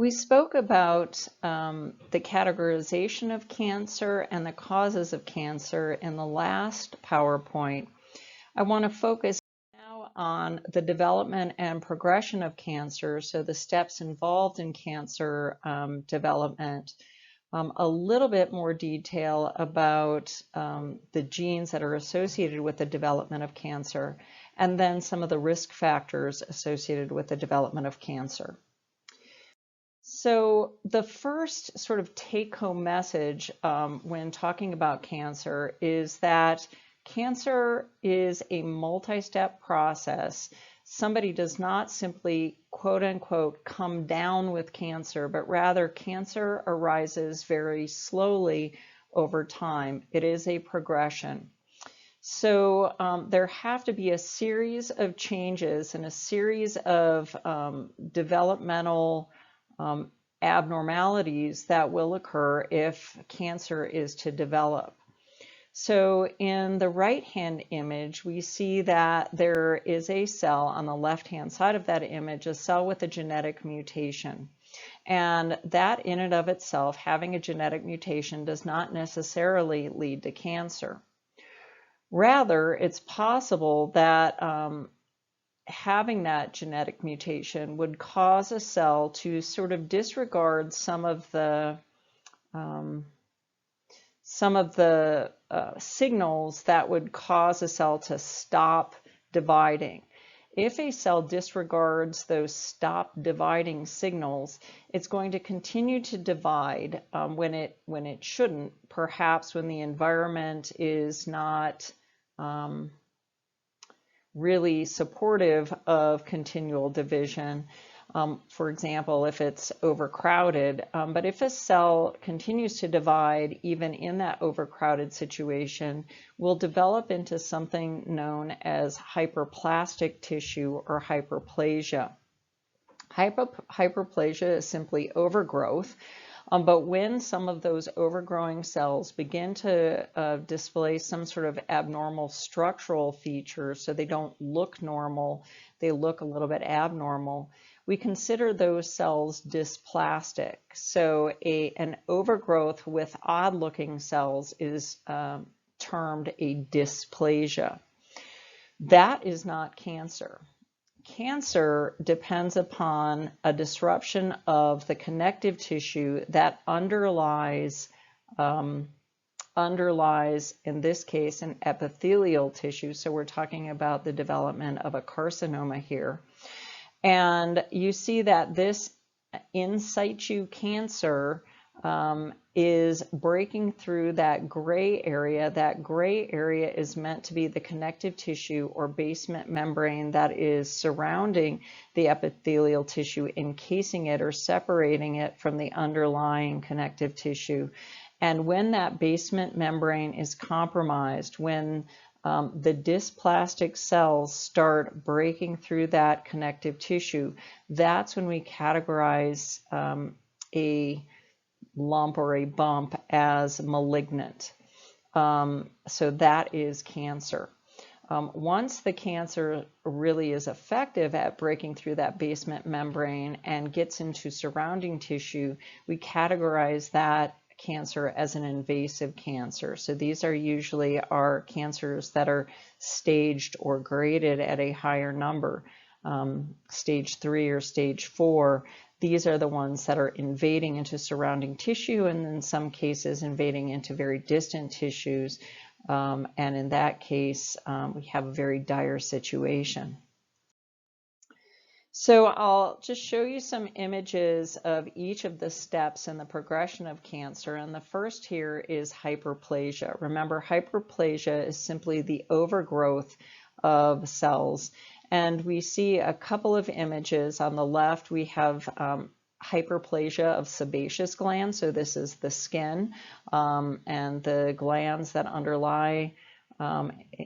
We spoke about the categorization of cancer and the causes of cancer in the last PowerPoint. I want to focus now on the development and progression of cancer, so the steps involved in cancer development, a little bit more detail about the genes that are associated with the development of cancer, and then some of the risk factors associated with the development of cancer. So the first sort of take-home message when talking about cancer is that cancer is a multi-step process. Somebody does not simply, quote unquote, come down with cancer, but rather cancer arises very slowly over time. It is a progression. So there have to be a series of changes and a series of developmental abnormalities that will occur if cancer is to develop. So in the right-hand image, we see that there is a cell on the left-hand side of that image, a cell with a genetic mutation. And that in and of itself, having a genetic mutation, does not necessarily lead to cancer. Rather, it's possible that having that genetic mutation would cause a cell to sort of disregard some of the signals that would cause a cell to stop dividing. If a cell disregards those stop dividing signals, it's going to continue to divide when it shouldn't, perhaps when the environment is not really supportive of continual division. For example, if it's overcrowded, but if a cell continues to divide even in that overcrowded situation, will develop into something known as hyperplastic tissue or hyperplasia. Hyperplasia is simply overgrowth. But when some of those overgrowing cells begin to display some sort of abnormal structural features, so they don't look normal, they look a little bit abnormal, we consider those cells dysplastic. So an overgrowth with odd-looking cells is termed a dysplasia. That is not cancer. Cancer depends upon a disruption of the connective tissue that underlies, in this case, an epithelial tissue. So we're talking about the development of a carcinoma here. And you see that this in situ cancer is breaking through that gray area. That gray area is meant to be the connective tissue or basement membrane that is surrounding the epithelial tissue, encasing it or separating it from the underlying connective tissue. And when that basement membrane is compromised, when the dysplastic cells start breaking through that connective tissue, that's when we categorize a lump or a bump as malignant. So that is cancer. Once the cancer really is effective at breaking through that basement membrane and gets into surrounding tissue, we categorize that cancer as an invasive cancer. So these are usually our cancers that are staged or graded at a higher number, stage 3 or stage 4. These are the ones that are invading into surrounding tissue, and in some cases invading into very distant tissues. And in that case, we have a very dire situation. So I'll just show you some images of each of the steps in the progression of cancer. And the first here is hyperplasia. Remember, hyperplasia is simply the overgrowth of cells. And we see a couple of images. On the left, we have hyperplasia of sebaceous glands. So this is the skin and the glands that underlie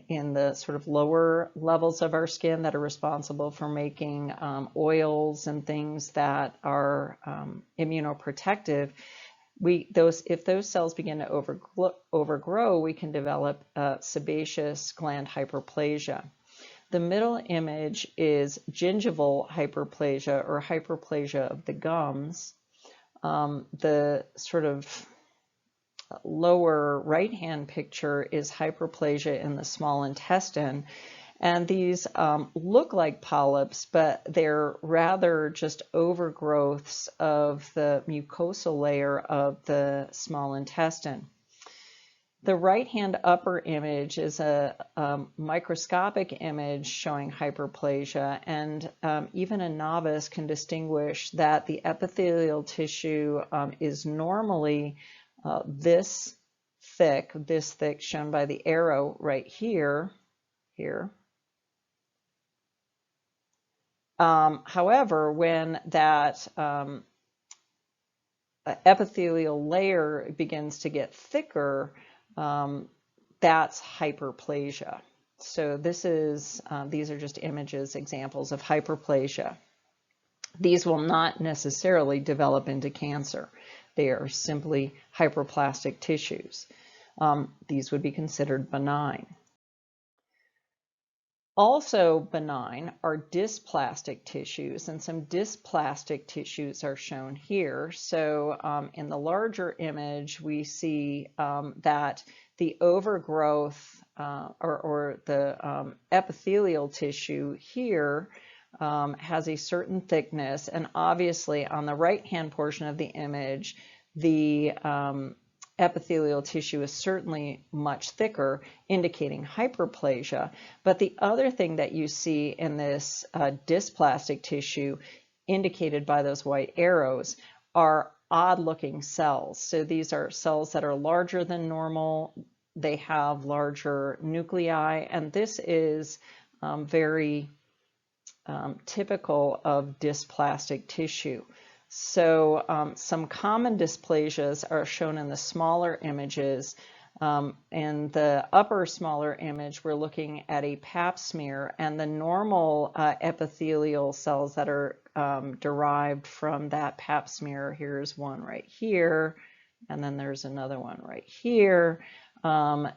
in the sort of lower levels of our skin that are responsible for making oils and things that are immunoprotective. If those cells begin to overgrow, we can develop sebaceous gland hyperplasia. The middle image is gingival hyperplasia or hyperplasia of the gums. The sort of lower right-hand picture is hyperplasia in the small intestine. And these look like polyps, but they're rather just overgrowths of the mucosal layer of the small intestine. The right-hand upper image is a microscopic image showing hyperplasia, and even a novice can distinguish that the epithelial tissue is normally this thick, shown by the arrow right here. However, when that epithelial layer begins to get thicker, that's hyperplasia. So this is, these are just images, examples of hyperplasia. These will not necessarily develop into cancer. They are simply hyperplastic tissues. These would be considered benign. Also benign are dysplastic tissues, and some dysplastic tissues are shown here. So in the larger image, we see that the overgrowth or the epithelial tissue here has a certain thickness, and obviously on the right-hand portion of the image, the epithelial tissue is certainly much thicker, indicating hyperplasia. But the other thing that you see in this dysplastic tissue, indicated by those white arrows, are odd-looking cells. So these are cells that are larger than normal. They have larger nuclei, and this is very typical of dysplastic tissue. So some common dysplasias are shown in the smaller images. In the upper smaller image, we're looking at a pap smear, and the normal epithelial cells that are derived from that pap smear, here's one right here, and then there's another one right here.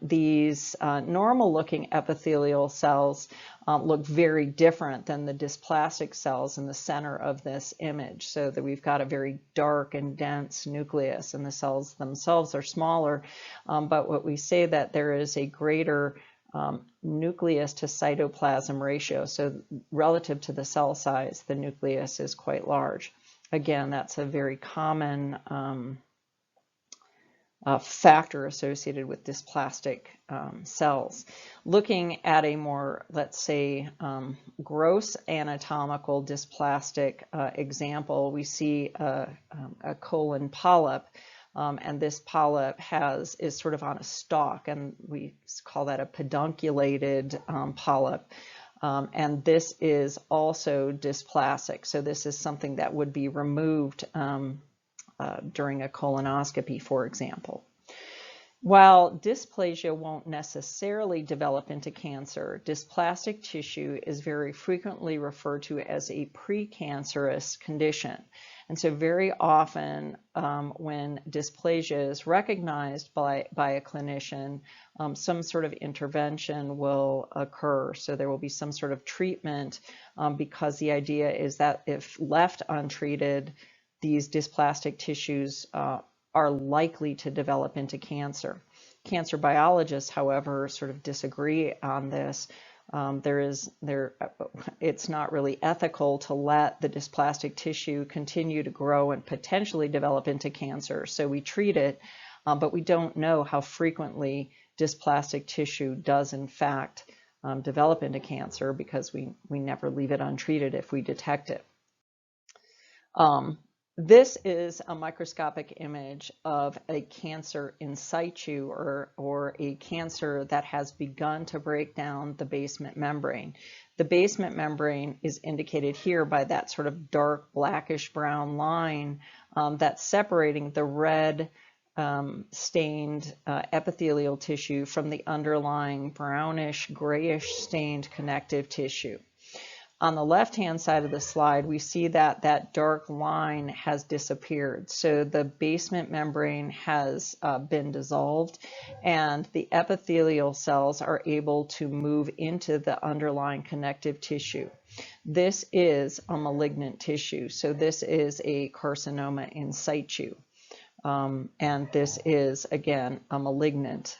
These normal looking epithelial cells look very different than the dysplastic cells in the center of this image, so that we've got a very dark and dense nucleus, and the cells themselves are smaller, but what we say that there is a greater nucleus to cytoplasm ratio, so relative to the cell size, the nucleus is quite large. Again, that's a very common factor associated with dysplastic cells. Looking at a more, let's say, gross anatomical dysplastic example, we see a colon polyp, and this polyp is sort of on a stalk, and we call that a pedunculated polyp. And this is also dysplastic, so this is something that would be removed during a colonoscopy, for example. While dysplasia won't necessarily develop into cancer, dysplastic tissue is very frequently referred to as a precancerous condition. And so very often when dysplasia is recognized by a clinician, some sort of intervention will occur. So there will be some sort of treatment because the idea is that if left untreated, these dysplastic tissues are likely to develop into cancer. Cancer biologists, however, sort of disagree on this. It's not really ethical to let the dysplastic tissue continue to grow and potentially develop into cancer. So we treat it, but we don't know how frequently dysplastic tissue does in fact develop into cancer, because we never leave it untreated if we detect it. This is a microscopic image of a cancer in situ, or a cancer that has begun to break down the basement membrane. The basement membrane is indicated here by that sort of dark blackish brown line that's separating the red stained epithelial tissue from the underlying brownish grayish stained connective tissue. On the left-hand side of the slide, we see that that dark line has disappeared. So the basement membrane has been dissolved, and the epithelial cells are able to move into the underlying connective tissue. This is a malignant tissue, so this is a carcinoma in situ. And this is, again, a malignant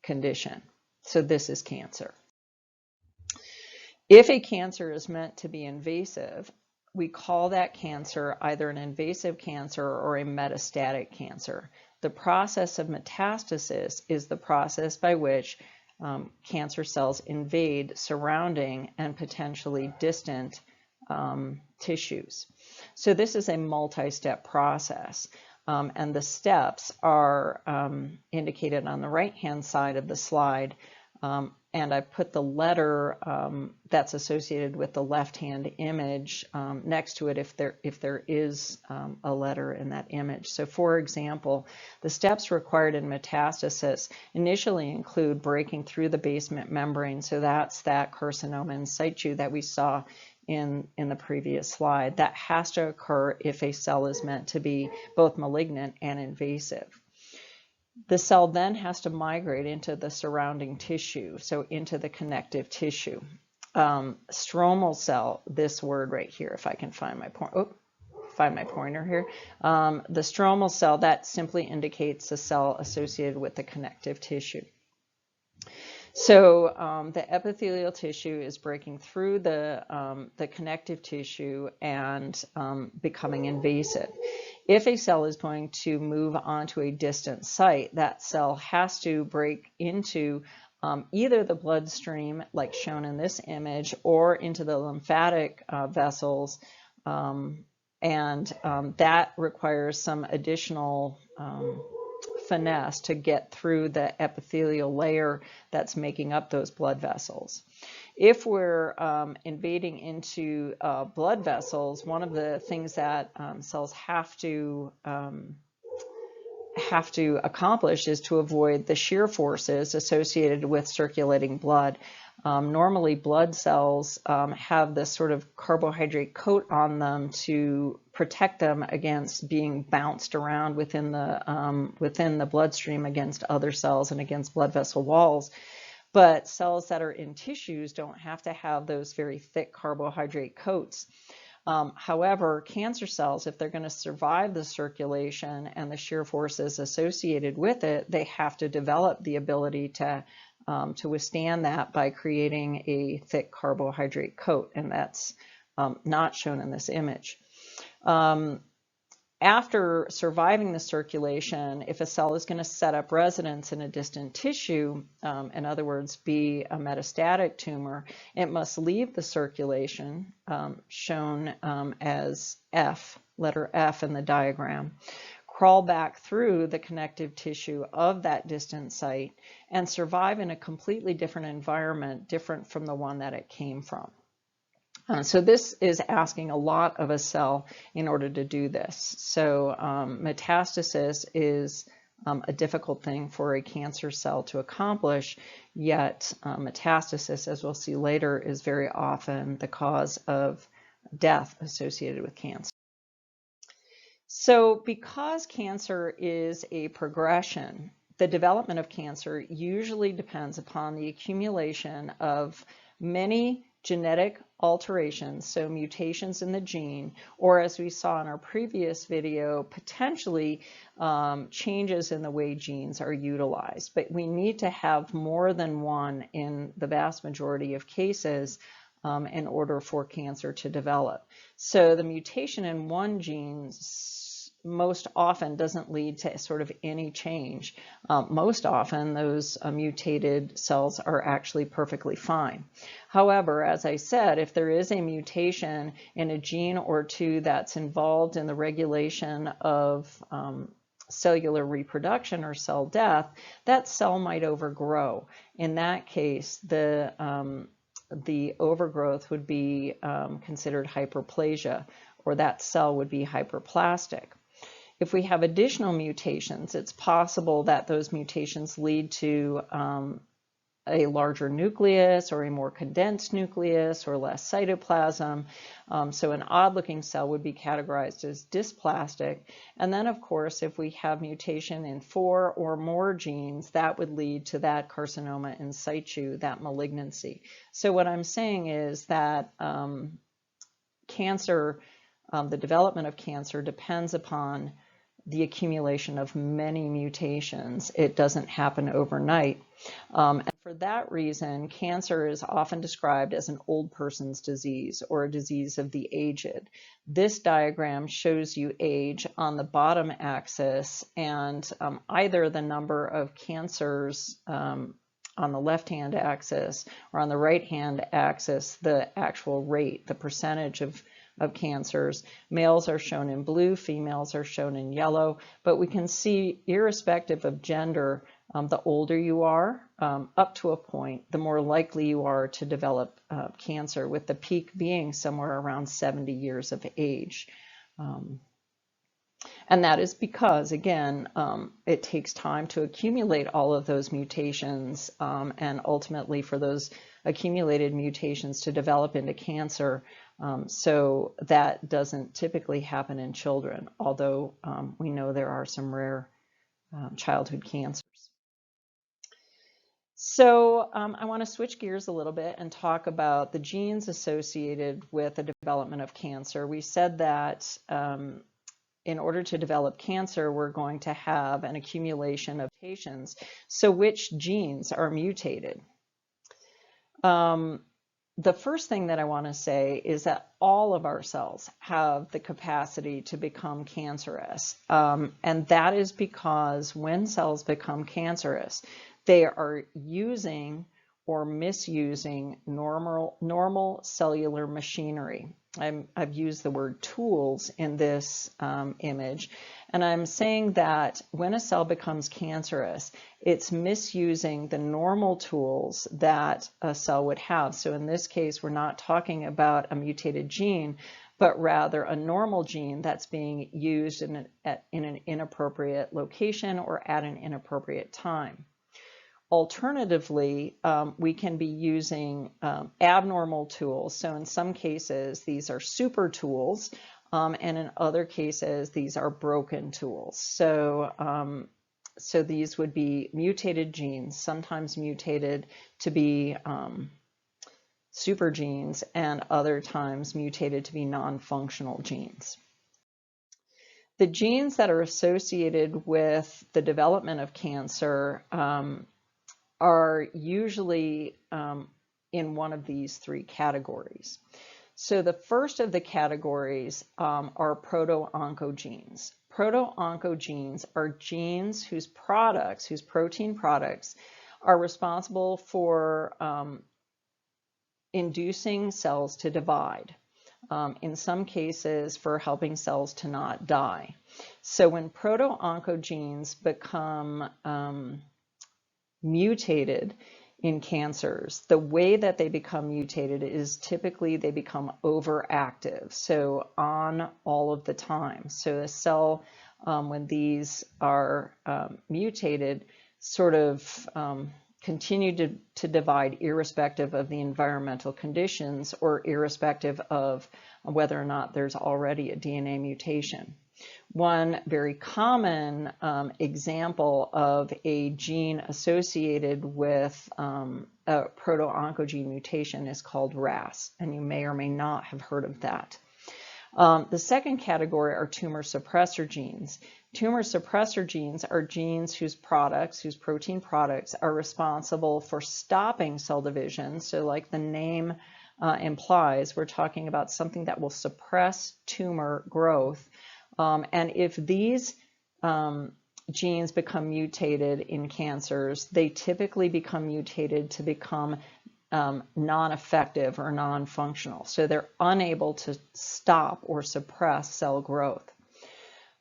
condition. So this is cancer. If a cancer is meant to be invasive, we call that cancer either an invasive cancer or a metastatic cancer. The process of metastasis is the process by which cancer cells invade surrounding and potentially distant tissues. So this is a multi-step process, and the steps are indicated on the right-hand side of the slide. And I put the letter that's associated with the left-hand image next to it if there is a letter in that image. So for example, the steps required in metastasis initially include breaking through the basement membrane. So that's that carcinoma in situ that we saw in the previous slide. That has to occur if a cell is meant to be both malignant and invasive. The cell then has to migrate into the surrounding tissue, so into the connective tissue. Stromal cell, this word right here, if I can find my pointer here. The stromal cell, that simply indicates a cell associated with the connective tissue. So the epithelial tissue is breaking through the connective tissue and becoming invasive. If a cell is going to move onto a distant site, that cell has to break into either the bloodstream, like shown in this image, or into the lymphatic vessels, and that requires some additional finesse to get through the epithelial layer that's making up those blood vessels. If we're invading into blood vessels, one of the things that cells have to accomplish is to avoid the shear forces associated with circulating blood. Normally, blood cells have this sort of carbohydrate coat on them to protect them against being bounced around within the bloodstream against other cells and against blood vessel walls. But cells that are in tissues don't have to have those very thick carbohydrate coats. However, cancer cells, if they're going to survive the circulation and the shear forces associated with it, they have to develop the ability to withstand that by creating a thick carbohydrate coat, and that's not shown in this image. After surviving the circulation, if a cell is going to set up residence in a distant tissue, in other words, be a metastatic tumor, it must leave the circulation, shown as F, letter F in the diagram, crawl back through the connective tissue of that distant site, and survive in a completely different environment, different from the one that it came from. So this is asking a lot of a cell in order to do this. So metastasis is a difficult thing for a cancer cell to accomplish, yet metastasis, as we'll see later, is very often the cause of death associated with cancer. So because cancer is a progression, the development of cancer usually depends upon the accumulation of many genetic alterations, so mutations in the gene, or as we saw in our previous video, potentially changes in the way genes are utilized. But we need to have more than one in the vast majority of cases in order for cancer to develop. So the mutation in one gene most often doesn't lead to sort of any change. Most often those mutated cells are actually perfectly fine. However, as I said, if there is a mutation in a gene or two that's involved in the regulation of cellular reproduction or cell death, that cell might overgrow. In that case, the overgrowth would be considered hyperplasia, or that cell would be hyperplastic. If we have additional mutations, it's possible that those mutations lead to a larger nucleus or a more condensed nucleus or less cytoplasm. So an odd-looking cell would be categorized as dysplastic. And then, of course, if we have mutation in 4 or more genes, that would lead to that carcinoma in situ, that malignancy. So what I'm saying is that cancer, the development of cancer depends upon the accumulation of many mutations. It doesn't happen overnight. And for that reason, cancer is often described as an old person's disease or a disease of the aged. This diagram shows you age on the bottom axis and either the number of cancers on the left-hand axis or on the right-hand axis, the actual rate, the percentage of cancers. Males are shown in blue, females are shown in yellow, but we can see, irrespective of gender, the older you are, up to a point, the more likely you are to develop cancer, with the peak being somewhere around 70 years of age. And that is because, again, it takes time to accumulate all of those mutations, and ultimately for those accumulated mutations to develop into cancer. So that doesn't typically happen in children, although we know there are some rare childhood cancers. So I want to switch gears a little bit and talk about the genes associated with the development of cancer. We said that in order to develop cancer, we're going to have an accumulation of mutations. So which genes are mutated? The first thing that I want to say is that all of our cells have the capacity to become cancerous. And that is because when cells become cancerous, they are using or misusing normal cellular machinery. I've used the word tools in this image, and I'm saying that when a cell becomes cancerous, it's misusing the normal tools that a cell would have. So in this case, we're not talking about a mutated gene, but rather a normal gene that's being used in an inappropriate location or at an inappropriate time. Alternatively, we can be using abnormal tools. So in some cases, these are super tools, and in other cases, these are broken tools. So, so these would be mutated genes, sometimes mutated to be super genes, and other times mutated to be non-functional genes. The genes that are associated with the development of cancer are usually in one of these 3 categories. So the first of the categories are proto-oncogenes. Proto-oncogenes are genes whose protein products, are responsible for inducing cells to divide. In some cases, for helping cells to not die. So when proto-oncogenes become mutated in cancers, the way that they become mutated is typically they become overactive, so on all of the time. So a cell, when these are mutated, sort of continue to divide irrespective of the environmental conditions or irrespective of whether or not there's already a DNA mutation. One very common example of a gene associated with a proto-oncogene mutation is called RAS, and you may or may not have heard of that. The second category are tumor suppressor genes. Tumor suppressor genes are genes whose protein products are responsible for stopping cell division. So like the name implies, we're talking about something that will suppress tumor growth. And if these genes become mutated in cancers, they typically become mutated to become non-effective or non-functional. So they're unable to stop or suppress cell growth.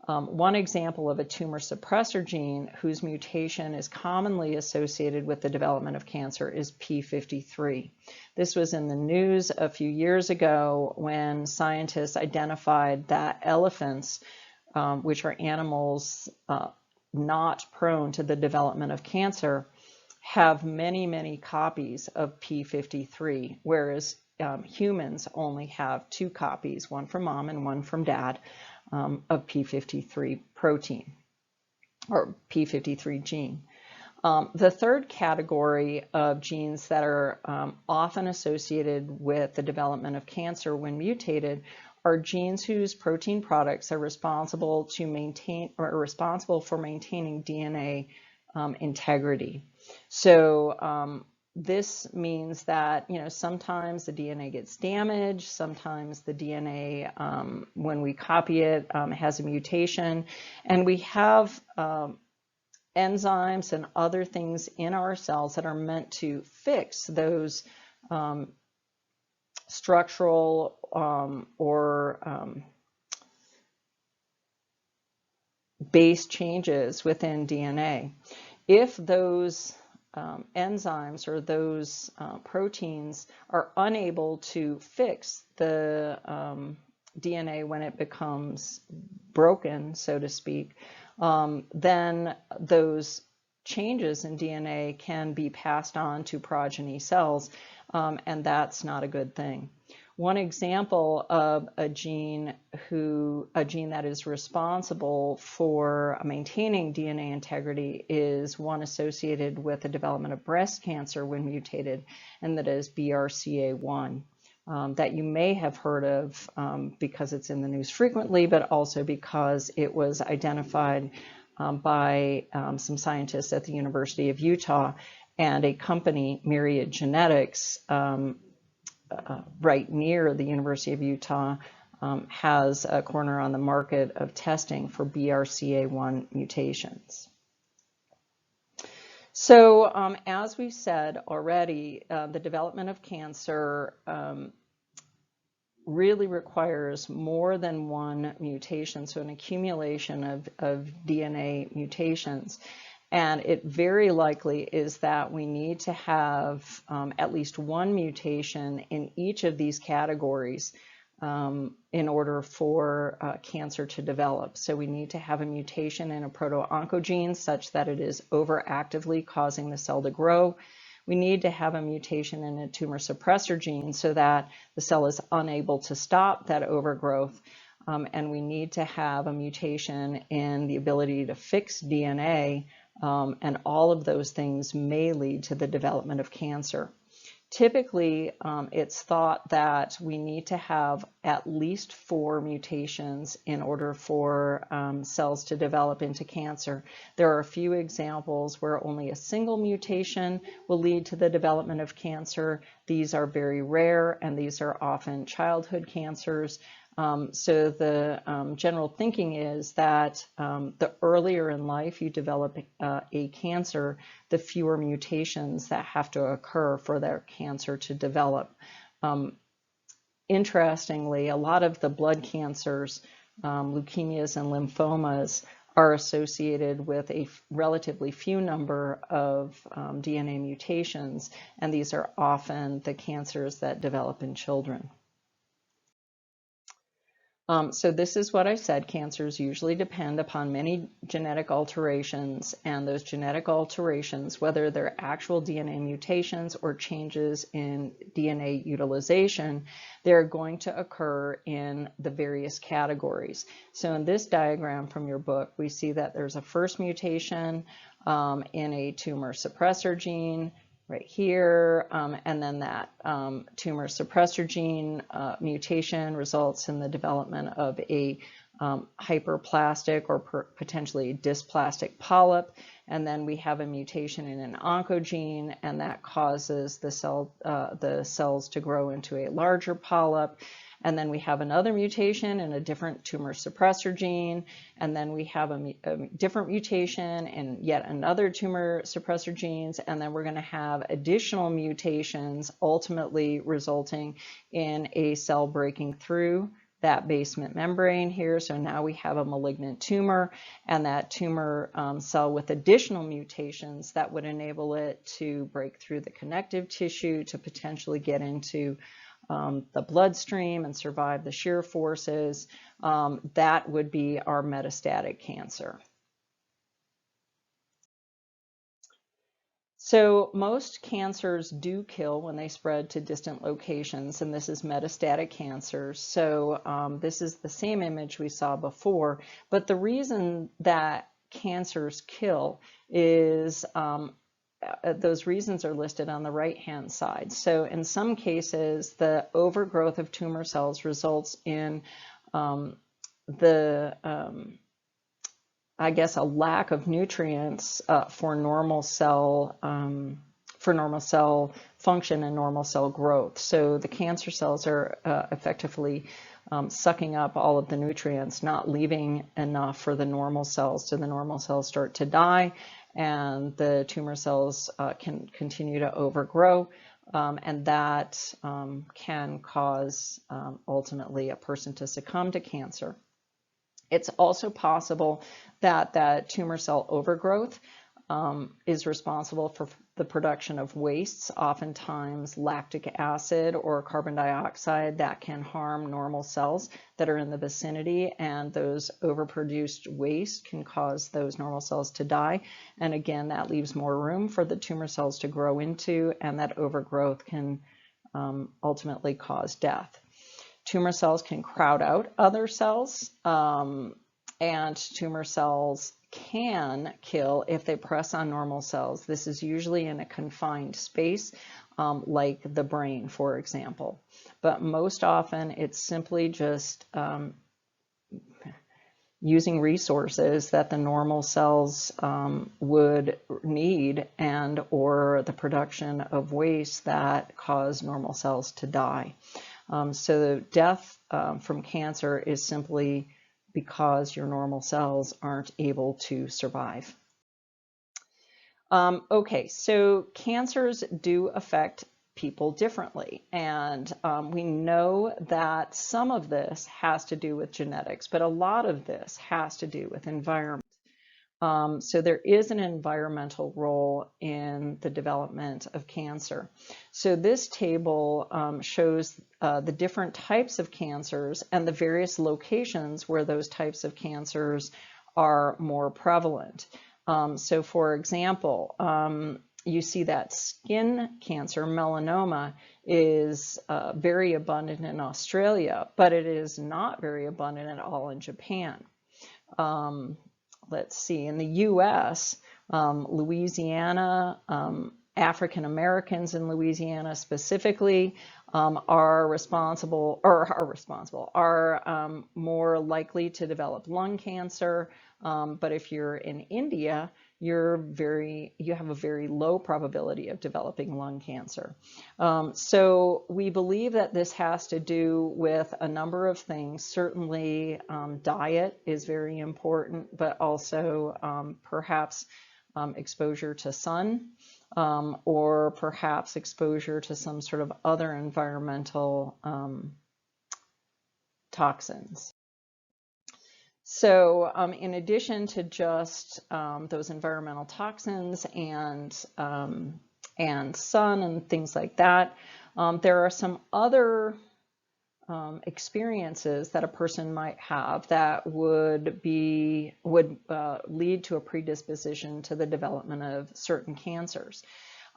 One example of a tumor suppressor gene whose mutation is commonly associated with the development of cancer is P53. This was in the news a few years ago when scientists identified that elephants, which are animals not prone to the development of cancer, have many, many copies of P53, whereas humans only have 2 copies, one from mom and one from dad, of P53 protein or P53 gene. The third category of genes that are often associated with the development of cancer when mutated are genes whose protein products are responsible for maintaining DNA integrity. So this means that, you know, sometimes the DNA gets damaged, sometimes the DNA, when we copy it, has a mutation, and we have enzymes and other things in our cells that are meant to fix those structural or base changes within DNA. If those enzymes or those proteins are unable to fix the DNA when it becomes broken, so to speak, then those changes in DNA can be passed on to progeny cells, and that's not a good thing. One example of a gene that is responsible for maintaining DNA integrity is one associated with the development of breast cancer when mutated, and that is BRCA1. That you may have heard of because it's in the news frequently, but also because it was identified by some scientists at the University of Utah and a company, Myriad Genetics, right near the University of Utah, has a corner on the market of testing for BRCA1 mutations. So as we said already, the development of cancer really requires more than one mutation, so an accumulation of DNA mutations. And it very likely is that we need to have at least one mutation in each of these categories in order for cancer to develop. So we need to have a mutation in a proto-oncogene such that it is overactively causing the cell to grow. We need to have a mutation in a tumor suppressor gene so that the cell is unable to stop that overgrowth. And we need to have a mutation in the ability to fix DNA, and all of those things may lead to the development of cancer. Typically, it's thought that we need to have at least 4 mutations in order for cells to develop into cancer. There are a few examples where only a single mutation will lead to the development of cancer. These are very rare, and these are often childhood cancers. So the general thinking is that the earlier in life you develop a cancer, the fewer mutations that have to occur for that cancer to develop. Interestingly, a lot of the blood cancers, leukemias and lymphomas, are associated with a relatively few number of DNA mutations, and these are often the cancers that develop in children. So this is what I said. Cancers usually depend upon many genetic alterations, and those genetic alterations, whether they're actual DNA mutations or changes in DNA utilization, they're going to occur in the various categories. So in this diagram from your book, we see that there's a first mutation in a tumor suppressor gene, right here, and then that tumor suppressor gene mutation results in the development of a hyperplastic or potentially dysplastic polyp, and then we have a mutation in an oncogene, and that causes the cells to grow into a larger polyp. And then we have another mutation in a different tumor suppressor gene, and then we have a different mutation in yet another tumor suppressor genes, and then we're going to have additional mutations ultimately resulting in a cell breaking through that basement membrane here. So now we have a malignant tumor, and that tumor cell with additional mutations that would enable it to break through the connective tissue to potentially get into the bloodstream and survive the shear forces. That would be our metastatic cancer. So most cancers do kill when they spread to distant locations, and this is metastatic cancer. So this is the same image we saw before, but the reason that cancers kill is those reasons are listed on the right-hand side. So in some cases, the overgrowth of tumor cells results in I guess, a lack of nutrients for normal cell function and normal cell growth. So the cancer cells are effectively sucking up all of the nutrients, not leaving enough for the normal cells. So the normal cells start to die, and the tumor cells can continue to overgrow, and that can cause ultimately a person to succumb to cancer. It's also possible that that tumor cell overgrowth is responsible for the production of wastes, oftentimes lactic acid or carbon dioxide that can harm normal cells that are in the vicinity, and those overproduced waste can cause those normal cells to die. And again, that leaves more room for the tumor cells to grow into, and that overgrowth can ultimately cause death. Tumor cells can crowd out other cells, and tumor cells can kill if they press on normal cells. This is usually in a confined space, like the brain, for example. But most often it's simply just using resources that the normal cells would need, and or the production of waste that cause normal cells to die. So the death from cancer is simply because your normal cells aren't able to survive. Okay, so cancers do affect people differently, and we know that some of this has to do with genetics, but a lot of this has to do with environment. So there is an environmental role in the development of cancer. So this table shows the different types of cancers and the various locations where those types of cancers are more prevalent. So for example, you see that skin cancer, melanoma, is very abundant in Australia, but it is not very abundant at all in Japan. Let's see, in the U.S., Louisiana, African Americans in Louisiana specifically are more likely to develop lung cancer. But if you're in India, you have a very low probability of developing lung cancer. So we believe that this has to do with a number of things. Certainly diet is very important, but also perhaps exposure to sun, or perhaps exposure to some sort of other environmental toxins. So in addition to just those environmental toxins and sun and things like that, there are some other experiences that a person might have that would lead to a predisposition to the development of certain cancers.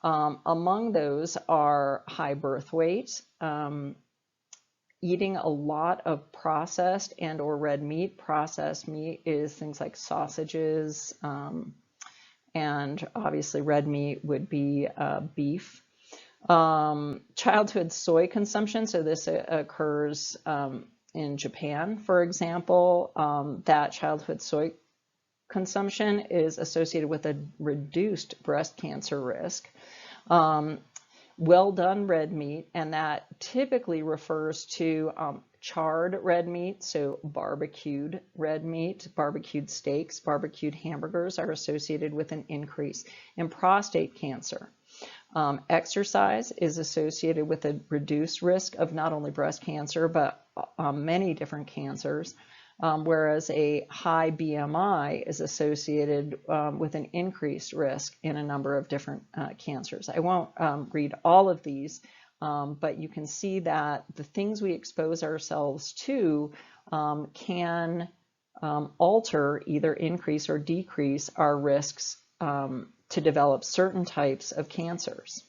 Among those are high birth weight, eating a lot of processed and or red meat. Processed meat is things like sausages, and obviously red meat would be beef. Childhood soy consumption, so this occurs in Japan, for example, that childhood soy consumption is associated with a reduced breast cancer risk. Well done red meat, and that typically refers to charred red meat, so barbecued red meat, barbecued steaks, barbecued hamburgers are associated with an increase in prostate cancer. Exercise is associated with a reduced risk of not only breast cancer, but many different cancers, whereas a high BMI is associated with an increased risk in a number of different cancers. I won't read all of these, but you can see that the things we expose ourselves to can alter, either increase or decrease our risks to develop certain types of cancers.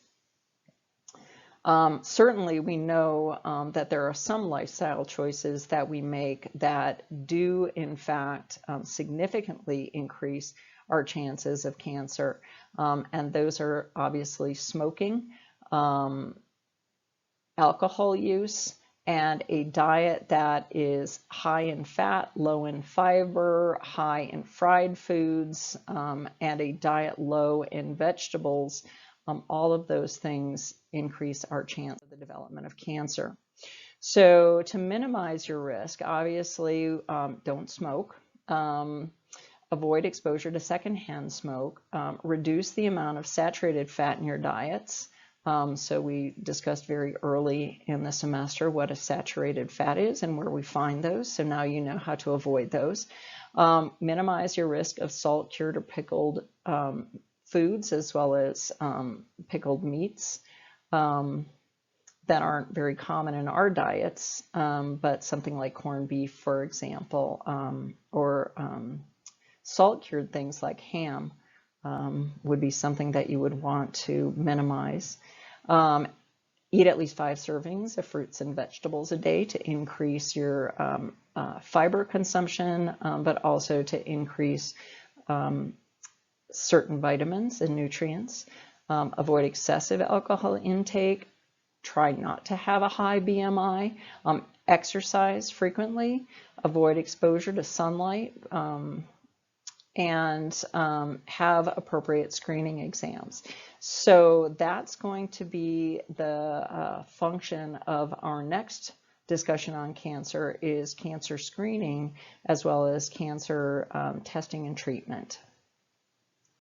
Certainly, we know that there are some lifestyle choices that we make that do, in fact, significantly increase our chances of cancer. And those are obviously smoking, alcohol use, and a diet that is high in fat, low in fiber, high in fried foods, and a diet low in vegetables. All of those things increase our chance of the development of cancer. So to minimize your risk, obviously, don't smoke. Avoid exposure to secondhand smoke. Reduce the amount of saturated fat in your diets. So we discussed very early in the semester what a saturated fat is and where we find those. So now you know how to avoid those. Minimize your risk of salt, cured, or pickled foods, as well as pickled meats that aren't very common in our diets, but something like corned beef, for example, or salt-cured things like ham would be something that you would want to minimize. Eat at least 5 servings of fruits and vegetables a day to increase your fiber consumption, but also to increase certain vitamins and nutrients. Avoid excessive alcohol intake. Try not to have a high BMI. Exercise frequently. Avoid exposure to sunlight. And have appropriate screening exams. So that's going to be the function of our next discussion on cancer, is cancer screening as well as cancer testing and treatment.